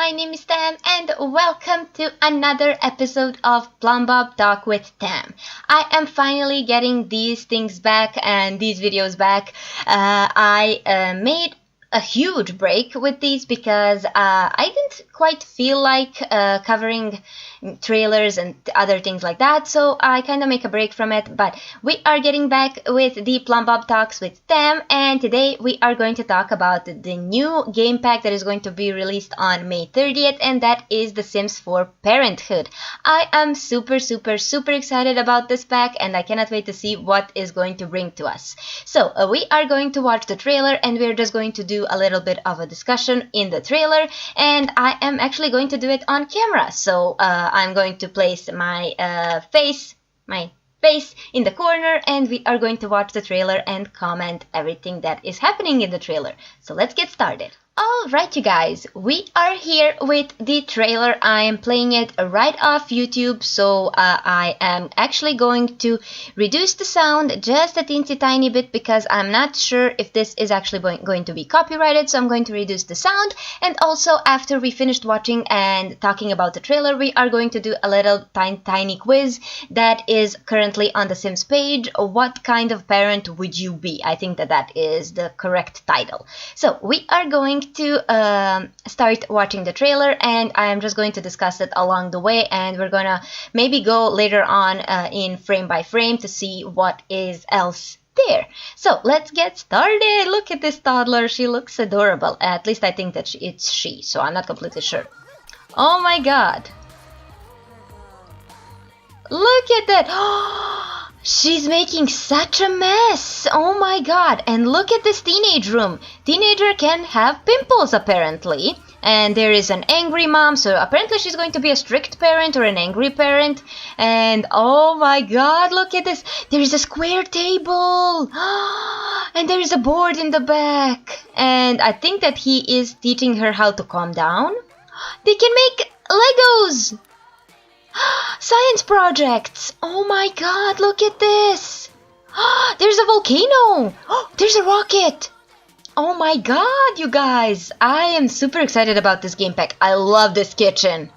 my name is Tam and welcome to another episode of Plumbob Talk with Tam. I am finally getting these things back and these videos back. I made a huge break with these because I didn't quite feel like covering trailers and other things like that, so I kind of make a break from it. But we are getting back with the Plumbob Talks with Tam, and today we are going to talk about the new game pack that is going to be released on May 30th, and that is The Sims 4 Parenthood. I am super excited about this pack, and I cannot wait to see what is going to bring to us. So we are going to watch the trailer, and we're just going to do a little bit of a discussion in the trailer, and I am actually going to do it on camera. So I'm going to place my face in the corner, and we are going to watch the trailer and comment everything that is happening in the trailer. So let's get started. Alright you guys, we are here with the trailer. I am playing it right off YouTube, so I am actually going to reduce the sound just a teensy tiny bit because I'm not sure if this is actually going to be copyrighted, so I'm going to reduce the sound. And also, after we finished watching and talking about the trailer, we are going to do a little tiny quiz that is currently on the Sims page. What kind of parent would you be? I think that is the correct title. So we are going to start watching the trailer, and I'm just going to discuss it along the way, and we're gonna maybe go later on in frame by frame to see what is else there. So let's get started. Look at this toddler, she looks adorable. At least I think that it's she, so I'm not completely sure. Oh my god, look at that. She's making such a mess. Oh my god. And look at this teenage room. Teenager can have pimples apparently. And there is an angry mom, so apparently she's going to be a strict parent or an angry parent. And oh my god, look at this. There is a square table. And there is a board in the back. And I think that he is teaching her how to calm down. They can make Legos. Science projects! Oh my god, look at this! There's a volcano! There's a rocket! Oh my god, you guys! I am super excited about this game pack. I love this kitchen.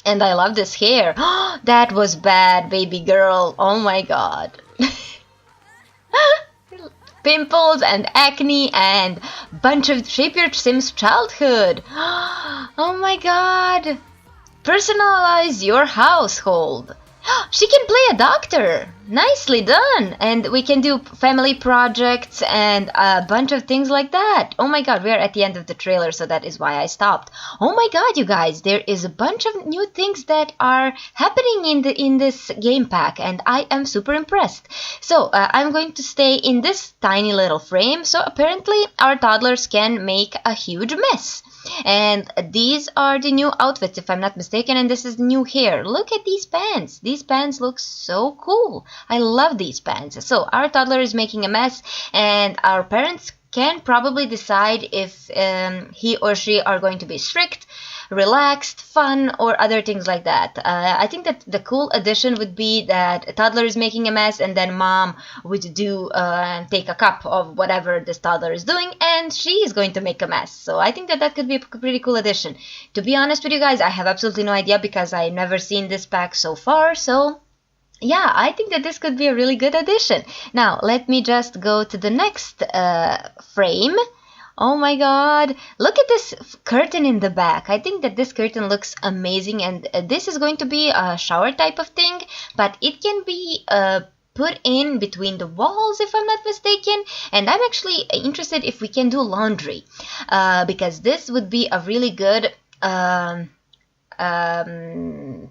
And I love this hair. That was bad, baby girl. Oh my god. Pimples and acne and bunch of Shape Your Sims childhood. Oh my god. Personalize your household. She can play a doctor. Nicely done. And we can do family projects and a bunch of things like that. Oh my god, we are at the end of the trailer, so that is why I stopped. Oh my god, you guys, there is a bunch of new things that are happening in this game pack, and I am super impressed. So I'm going to stay in this tiny little frame. So apparently our toddlers can make a huge mess. And these are the new outfits, if I'm not mistaken, and this is new hair. Look at these pants. These pants look so cool. I love these pants. So our toddler is making a mess, and our parents can probably decide if he or she are going to be strict, relaxed, fun, or other things like that. I think that the cool addition would be that a toddler is making a mess, and then mom would take a cup of whatever this toddler is doing, and she is going to make a mess. So I think that could be a pretty cool addition. To be honest with you guys, I have absolutely no idea because I've never seen this pack so far. So yeah, I think that this could be a really good addition. Now, let me just go to the next frame. Oh my god, look at this curtain in the back. I think that this curtain looks amazing, and this is going to be a shower type of thing, but it can be put in between the walls, if I'm not mistaken. And I'm actually interested if we can do laundry, because this would be a really good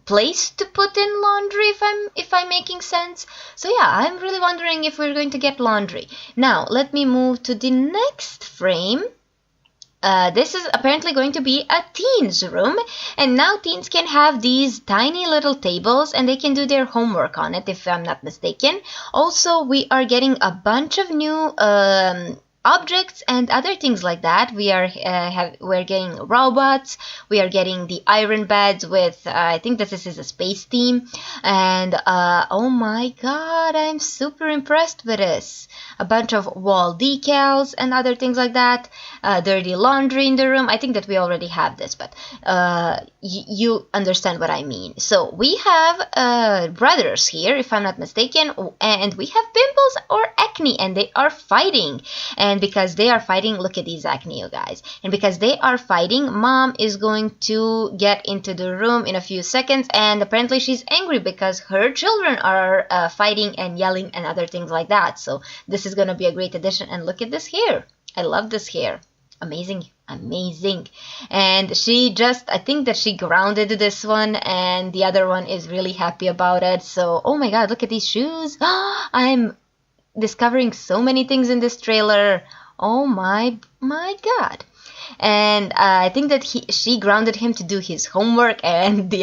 place to put in laundry, if I'm making sense. So yeah, I'm really wondering if we're going to get laundry. Now let me move to the next frame. This is apparently going to be a teens room, and now teens can have these tiny little tables and they can do their homework on it, if I'm not mistaken. Also, we are getting a bunch of new objects and other things like that. We're getting robots. We are getting the iron beds with I think this is a space theme, and oh my god, I'm super impressed with this. A bunch of wall decals and other things like that. Dirty laundry in the room. I think that we already have this, but you understand what I mean. So we have brothers here, if I'm not mistaken, and we have pimples or acne, and they are fighting. And because they are fighting, look at these acne, you guys. And because they are fighting, mom is going to get into the room in a few seconds, and apparently she's angry because her children are fighting and yelling and other things like that. So this is going to be a great addition. And look at this hair. I love this hair. Amazing, amazing. And I think that she grounded this one, and the other one is really happy about it. So, oh my god, look at these shoes. I'm discovering so many things in this trailer. Oh my god. And I think that she grounded him to do his homework, and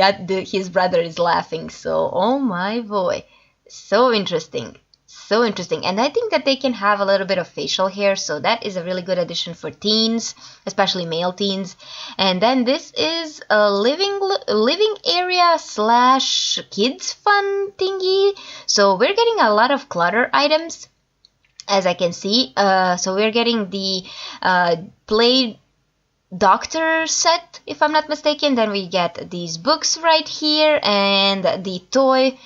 his brother is laughing. So, oh my boy, so interesting. So interesting. And I think that they can have a little bit of facial hair, so that is a really good addition for teens, especially male teens. And then this is a living area / kids fun thingy. So we're getting a lot of clutter items, as I can see. So we're getting the play doctor set, if I'm not mistaken. Then we get these books right here, and the toy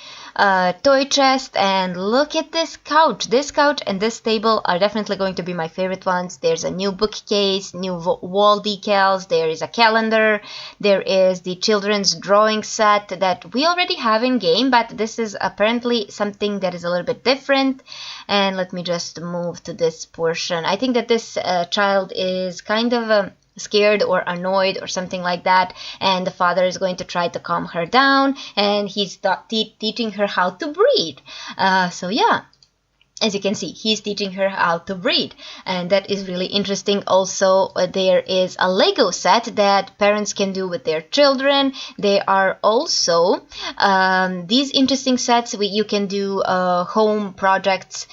chest, and look at this couch. This couch and this table are definitely going to be my favorite ones. There's a new bookcase, new wall decals, there is a calendar, there is the children's drawing set that we already have in game, but this is apparently something that is a little bit different. And let me just move to this portion. I think that this child is kind of scared or annoyed or something like that, and the father is going to try to calm her down, and he's teaching her how to breathe. So yeah, as you can see, he's teaching her how to breathe, and that is really interesting. Also, there is a Lego set that parents can do with their children. There are also these interesting sets where you can do home projects.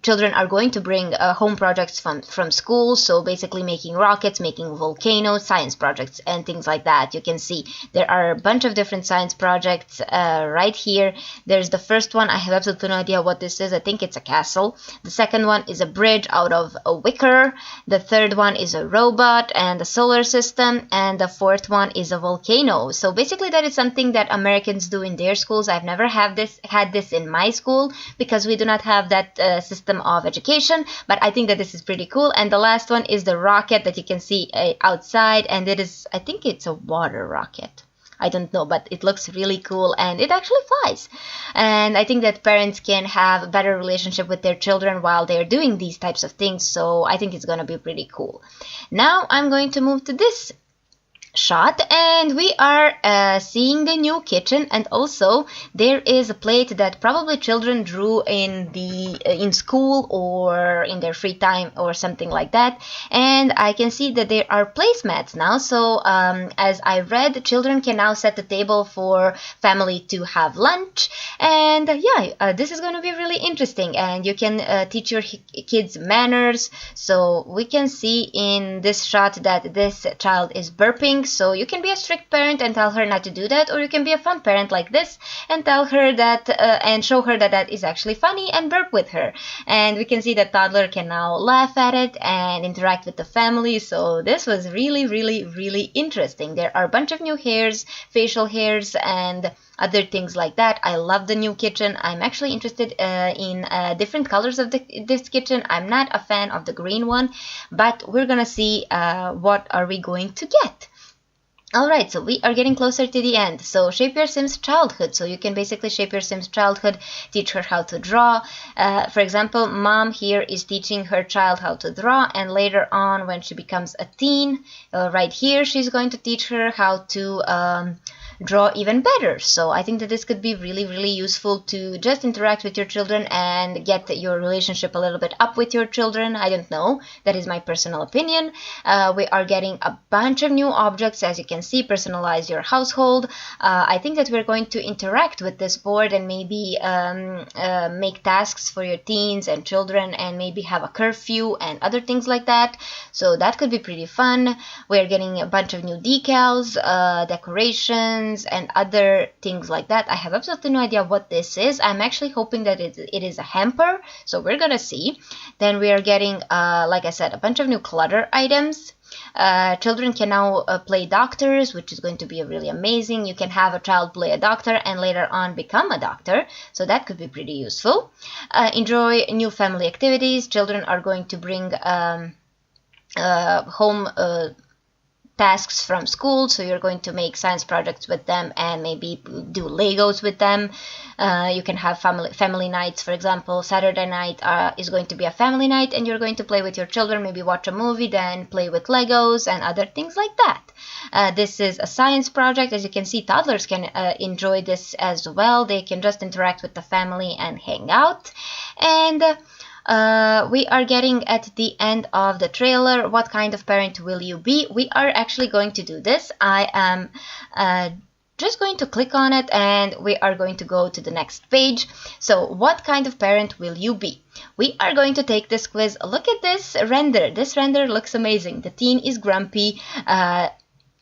Children are going to bring home projects from school, so basically making rockets, making volcanoes, science projects, and things like that. You can see there are a bunch of different science projects right here. There's the first one. I have absolutely no idea what this is. I think it's a castle. The second one is a bridge out of a wicker. The third one is a robot and a solar system, and the fourth one is a volcano. So basically that is something that Americans do in their schools. I've never had this in my school because we do not have that system of education, but I think that this is pretty cool. And the last one is the rocket that you can see outside, and it is, I think it's a water rocket. I don't know, but it looks really cool, and it actually flies. And I think that parents can have a better relationship with their children while they're doing these types of things, so I think it's going to be pretty cool. Now I'm going to move to this shot, and we are seeing the new kitchen, and also there is a plate that probably children drew in school or in their free time or something like that. And I can see that there are placemats now, so as I read, children can now set the table for family to have lunch. And yeah, this is going to be really interesting, and you can teach your kids manners. So we can see in this shot that this child is burping. So you can be a strict parent and tell her not to do that, or you can be a fun parent like this and tell her that and show her that that is actually funny and burp with her. And we can see that toddler can now laugh at it and interact with the family. So this was really, really, really interesting. There are a bunch of new hairs, facial hairs, and other things like that. I love the new kitchen. I'm actually interested in different colors of this kitchen. I'm not a fan of the green one, but we're gonna see what are we going to get. Alright, so we are getting closer to the end. So shape your Sim's childhood. So you can basically shape your Sim's childhood, teach her how to draw. For example, mom here is teaching her child how to draw, and later on when she becomes a teen, right here, she's going to teach her how to draw even better. So I think that this could be really, really useful to just interact with your children and get your relationship a little bit up with your children. I don't know. That is my personal opinion. We are getting a bunch of new objects, as you can see. Personalize your household. I think that we're going to interact with this board and maybe make tasks for your teens and children, and maybe have a curfew and other things like that. So that could be pretty fun. We're getting a bunch of new decals, decorations, and other things like that. I have absolutely no idea what this is. I'm actually hoping that it is a hamper, so we're gonna see. Then we are getting, like I said, a bunch of new clutter items. Children can now play doctors, which is going to be really amazing. You can have a child play a doctor and later on become a doctor, so that could be pretty useful. Enjoy new family activities. Children are going to bring home tasks from school, so you're going to make science projects with them and maybe do Legos with them. You can have family nights, for example. Saturday night is going to be a family night, and you're going to play with your children, maybe watch a movie, then play with Legos and other things like that. This is a science project. As you can see, toddlers can enjoy this as well. They can just interact with the family and hang out. And we are getting at the end of the trailer. What kind of parent will you be? We are actually going to do this. I am just going to click on it and we are going to go to the next page. So what kind of parent will you be? We are going to take this quiz. Look at this render. This render looks amazing. The teen is grumpy.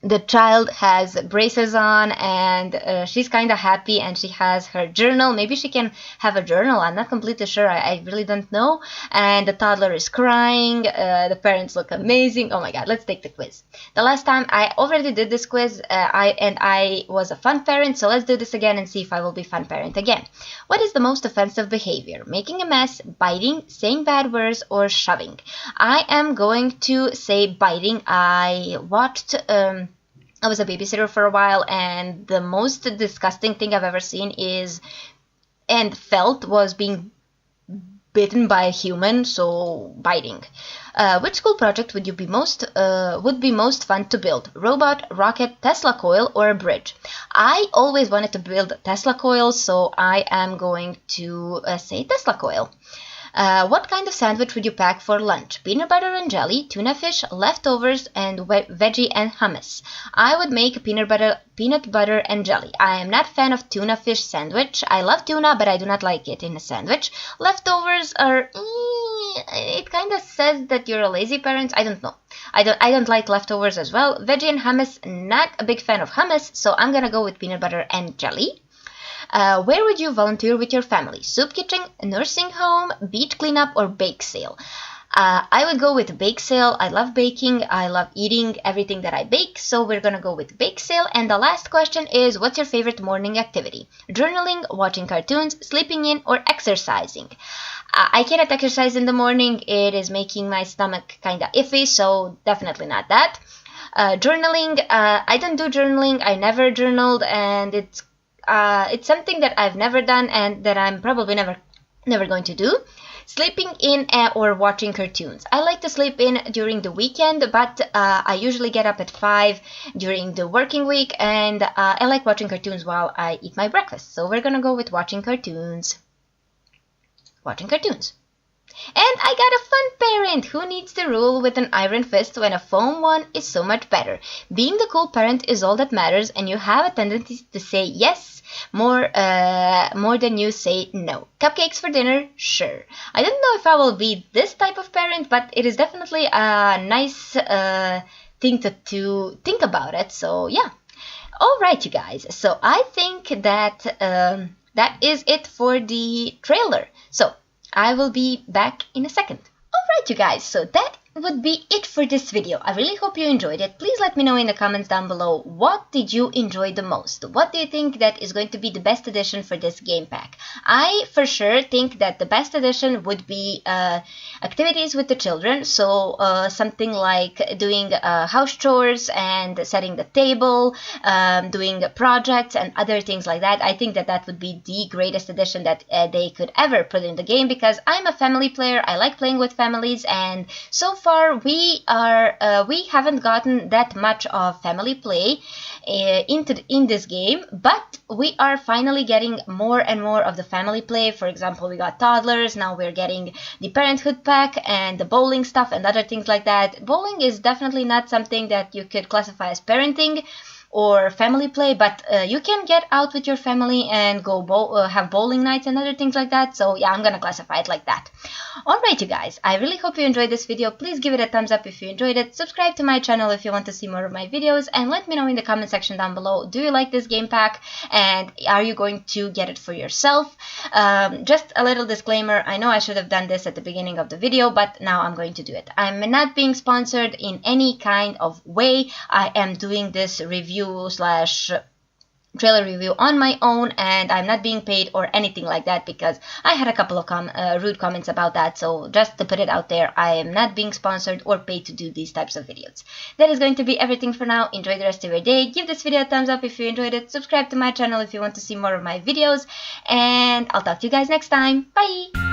The child has braces on and she's kind of happy, and she has her journal. Maybe she can have a journal. I'm not completely sure. I really don't know. And the toddler is crying. The parents look amazing. Oh my god, let's take the quiz. The last time I already did this quiz I was a fun parent, so let's do this again and see if I will be fun parent again. What is the most offensive behavior? Making a mess, biting, saying bad words, or shoving? I am going to say biting. I watched I was a babysitter for a while, and the most disgusting thing I've ever seen is and felt was being bitten by a human, so biting. Which school project would be most fun to build? Robot, rocket, Tesla coil, or a bridge? I always wanted to build Tesla coil, so I am going to say Tesla coil. What kind of sandwich would you pack for lunch? Peanut butter and jelly, tuna fish, leftovers, and veggie and hummus. I would make peanut butter and jelly. I am not a fan of tuna fish sandwich. I love tuna, but I do not like it in a sandwich. Leftovers are... it kind of says that you're a lazy parent. I don't know. I don't like leftovers as well. Veggie and hummus, not a big fan of hummus, so I'm gonna go with peanut butter and jelly. Where would you volunteer with your family? Soup kitchen, nursing home, beach cleanup, or bake sale? I would go with bake sale. I love baking. I love eating everything that I bake, so we're gonna go with bake sale. And the last question is, what's your favorite morning activity? Journaling, watching cartoons, sleeping in, or exercising? I cannot exercise in the morning. It is making my stomach kind of iffy, so definitely not that. Journaling, I don't do journaling. I never journaled, and it's something that I've never done and that I'm probably never going to do. Sleeping in or watching cartoons. I like to sleep in during the weekend, but I usually get up at 5 during the working week, and I like watching cartoons while I eat my breakfast. So we're gonna go with watching cartoons. Watching cartoons. And I got a fun parent who needs to rule with an iron fist when a foam one is so much better. Being the cool parent is all that matters, and you have a tendency to say yes more than you say no. Cupcakes for dinner? Sure. I don't know if I will be this type of parent, but it is definitely a nice thing to think about it. So yeah. Alright, you guys. So I think that that is it for the trailer. So I will be back in a second. Alright, you guys, so that would be it for this video. I really hope you enjoyed it. Please let me know in the comments down below, what did you enjoy the most? What do you think that is going to be the best addition for this game pack? I for sure think that the best addition would be activities with the children. So something like doing house chores and setting the table, doing projects and other things like that. I think that that would be the greatest addition that they could ever put in the game, because I'm a family player. I like playing with families, and so far far we haven't gotten that much of family play in this game, but we are finally getting more and more of the family play. For example, we got toddlers, now we're getting the Parenthood pack and the bowling stuff and other things like that. Bowling is definitely not something that you could classify as parenting or family play, but you can get out with your family and go have bowling nights and other things like that. So yeah, I'm gonna classify it like that. Alright, you guys, I really hope you enjoyed this video. Please give it a thumbs up if you enjoyed it. Subscribe to my channel if you want to see more of my videos, and let me know in the comment section down below, do you like this game pack and are you going to get it for yourself? Just a little disclaimer, I know I should have done this at the beginning of the video, but now I'm going to do it. I'm not being sponsored in any kind of way. I am doing this review slash trailer review on my own, and I'm not being paid or anything like that, because I had a couple of rude comments about that. So just to put it out there, I am not being sponsored or paid to do these types of videos. That is going to be everything for now. Enjoy the rest of your day. Give this video a thumbs up if you enjoyed it. Subscribe to my channel if you want to see more of my videos, and I'll talk to you guys next time. Bye!